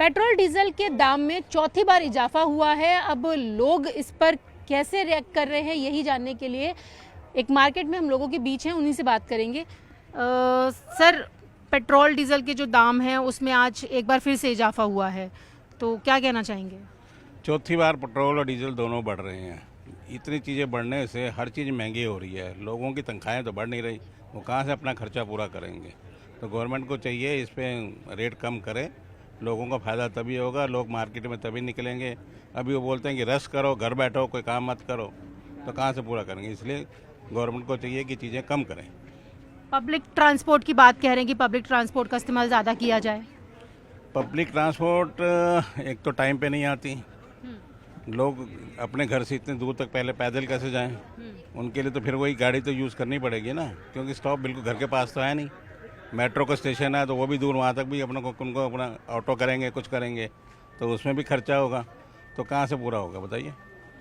Petrol diesel के दाम में चौथी बार इजाफा हुआ है। अब लोग इस पर कैसे रिएक्ट कर रहे हैं यही जानने के लिए एक मार्केट में हम लोगों के बीच हैं, उन्हीं से बात करेंगे। सर, पेट्रोल डीजल के जो दाम हैं उसमें आज एक बार फिर से इजाफा हुआ है, तो क्या कहना चाहेंगे? चौथी बार पेट्रोल और डीजल दोनों बढ़ रहे हैं। इतनी चीज़ें बढ़ने से हर चीज़ महंगी हो रही है। लोगों की तनख्वाहें तो बढ़ नहीं रही, वो कहाँ से अपना खर्चा पूरा करेंगे। तो गवर्नमेंट को चाहिए इस पर रेट कम करे, लोगों का फ़ायदा तभी होगा, लोग मार्केट में तभी निकलेंगे। अभी वो बोलते हैं कि रश करो, घर बैठो, कोई काम मत करो, तो कहाँ से पूरा करेंगे। इसलिए गवर्नमेंट को चाहिए कि चीज़ें कम करें। पब्लिक ट्रांसपोर्ट की बात कह रहे हैं कि पब्लिक ट्रांसपोर्ट का इस्तेमाल ज़्यादा किया जाए। पब्लिक ट्रांसपोर्ट एक तो टाइम पे नहीं आती, लोग अपने घर से इतने दूर तक पहले पैदल कैसे जाएं, उनके लिए तो फिर वही गाड़ी तो यूज़ करनी पड़ेगी ना, क्योंकि स्टॉप बिल्कुल घर के पास तो है नहीं। मेट्रो का स्टेशन है तो वो भी दूर, वहाँ तक भी उनको अपना ऑटो करेंगे, कुछ करेंगे तो उसमें भी खर्चा होगा, तो कहाँ से पूरा होगा बताइए।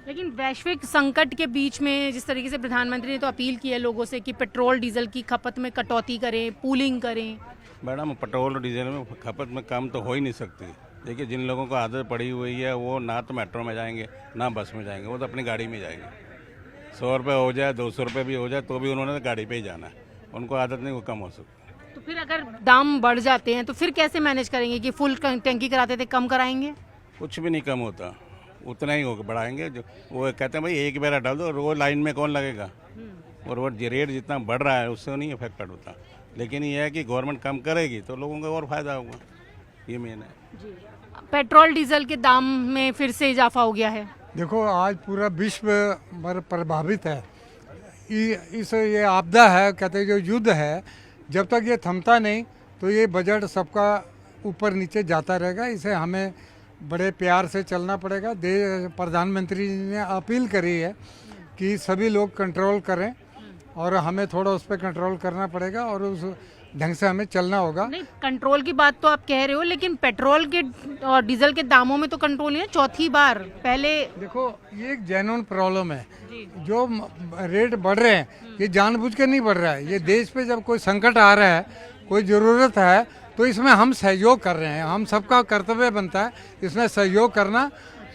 लेकिन वैश्विक संकट के बीच में जिस तरीके से प्रधानमंत्री ने तो अपील की है लोगों से कि पेट्रोल डीजल की खपत में कटौती करें, पूलिंग करें। मैडम, पेट्रोल और डीजल में खपत में कम तो हो ही नहीं सकती। देखिए, जिन लोगों को आदत पड़ी हुई है वो ना तो मेट्रो में जाएंगे ना बस में जाएंगे, वो तो अपनी गाड़ी में जाएंगे। 100 रुपये हो जाए, 200 रुपये भी हो जाए तो भी उन्होंने गाड़ी पे ही जाना है, उनको आदत नहीं, वो कम हो सकती। तो फिर अगर दाम बढ़ जाते हैं तो फिर कैसे मैनेज करेंगे कि फुल टंकी कराते थे कम कराएंगे? कुछ भी नहीं कम होता, उतना ही होगा, बढ़ाएंगे। जो वो कहते हैं भाई एक बेरा डाल दो, रोज लाइन में कौन लगेगा। और वो रेट जितना बढ़ रहा है उससे नहीं इफेक्ट होता, लेकिन ये है कि गवर्नमेंट कम करेगी तो लोगों का और फायदा होगा, ये मेन है। पेट्रोल डीजल के दाम में फिर से इजाफा हो गया है। देखो, आज पूरा विश्व प्रभावित है। ये आपदा है, कहते हैं जो युद्ध है, जब तक ये थमता नहीं तो ये बजट सबका ऊपर नीचे जाता रहेगा। इसे हमें बड़े प्यार से चलना पड़ेगा। प्रधानमंत्री जी ने अपील करी है कि सभी लोग कंट्रोल करें और हमें थोड़ा उस पर कंट्रोल करना पड़ेगा और उस ढंग से हमें चलना होगा। नहीं, कंट्रोल की बात तो आप कह रहे हो, लेकिन पेट्रोल के और डीजल के दामों में तो कंट्रोल नहीं है। चौथी बार पहले देखो, ये एक जेन्युइन प्रॉब्लम है। जो रेट बढ़ रहे हैं ये जानबूझ के नहीं बढ़ रहा है। ये देश पे जब कोई संकट आ रहा है, कोई ज़रूरत है, तो इसमें हम सहयोग कर रहे हैं। हम सबका कर्तव्य बनता है इसमें सहयोग करना,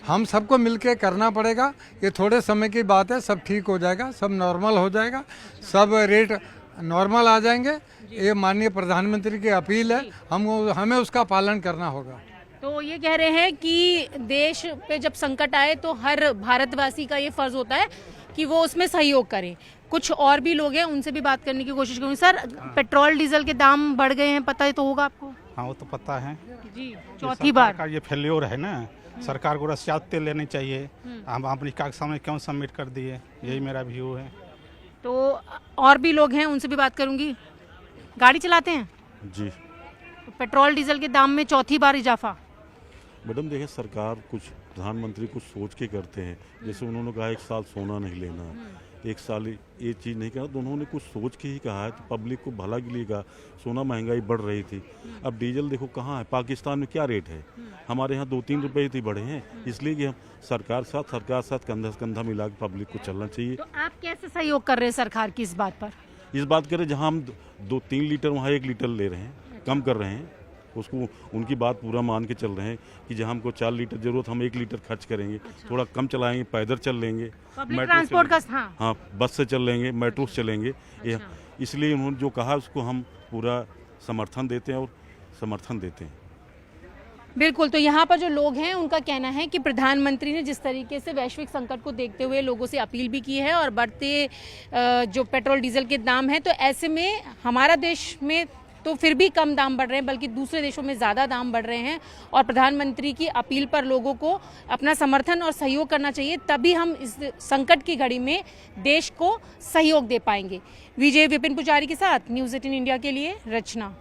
हम सबको मिलके करना पड़ेगा। ये थोड़े समय की बात है, सब ठीक हो जाएगा, सब नॉर्मल हो जाएगा, सब रेट नॉर्मल आ जाएंगे। ये माननीय प्रधानमंत्री की अपील है, हमें उसका पालन करना होगा। तो ये कह रहे हैं कि देश पे जब संकट आए तो हर भारतवासी का ये फर्ज होता है कि वो उसमें सहयोग करें। कुछ और भी लोग हैं, उनसे भी बात करने की कोशिश करूँगी। सर, पेट्रोल डीजल के दाम बढ़ गए हैं, पता ही तो होगा आपको? हाँ, वो तो पता है जी। चौथी बार का ये फेल्योर है ना, सरकार को रसियात लेनी चाहिए। हम अपनी कागज सामने क्यों सबमिट कर दिए, यही मेरा व्यू है। तो और भी लोग हैं, उनसे भी बात करूंगी। गाड़ी चलाते हैं जी। तो पेट्रोल डीजल के दाम में चौथी बार इजाफा। मैडम, देखिए, सरकार कुछ, प्रधानमंत्री कुछ सोच के करते हैं। जैसे उन्होंने कहा 1 साल सोना नहीं लेना, 1 साल ये चीज़ नहीं कहा, तो उन्होंने कुछ सोच के ही कहा है। तो पब्लिक को भला के लिए कहा। सोना महंगाई बढ़ रही थी, अब डीजल देखो कहाँ है, पाकिस्तान में क्या रेट है, हमारे यहाँ 2-3 रुपये ही बढ़े हैं। इसलिए कि हम सरकार साथ कंधा से कंधा मिला के पब्लिक को चलना चाहिए। तो आप कैसे सहयोग कर रहे हैं सरकार की इस बात पर? इस बात करें, जहाँ हम 2-3 लीटर वहाँ 1 लीटर ले रहे हैं, कम कर रहे हैं उसको। उनकी बात पूरा मान के चल रहे हैं कि जहाँ हमको 4 लीटर जरूरत, हम 1 लीटर खर्च करेंगे। थोड़ा कम चलाएंगे, पैदल चल लेंगे, पब्लिक ट्रांसपोर्ट का हाँ बस से चल लेंगे, मेट्रो से चलेंगे। इसलिए उन्होंने जो कहा उसको हम पूरा समर्थन देते हैं और समर्थन देते हैं। बिल्कुल। तो यहाँ पर जो लोग हैं उनका कहना है कि प्रधानमंत्री ने जिस तरीके से वैश्विक संकट को देखते हुए लोगों से अपील भी की है और बढ़ते जो पेट्रोल डीजल के दाम हैं, तो ऐसे में हमारा देश में तो फिर भी कम दाम बढ़ रहे हैं, बल्कि दूसरे देशों में ज़्यादा दाम बढ़ रहे हैं। और प्रधानमंत्री की अपील पर लोगों को अपना समर्थन और सहयोग करना चाहिए, तभी हम इस संकट की घड़ी में देश को सहयोग दे पाएंगे। विजय विपिन पुजारी के साथ न्यूज़ 18 इंडिया के लिए रचना।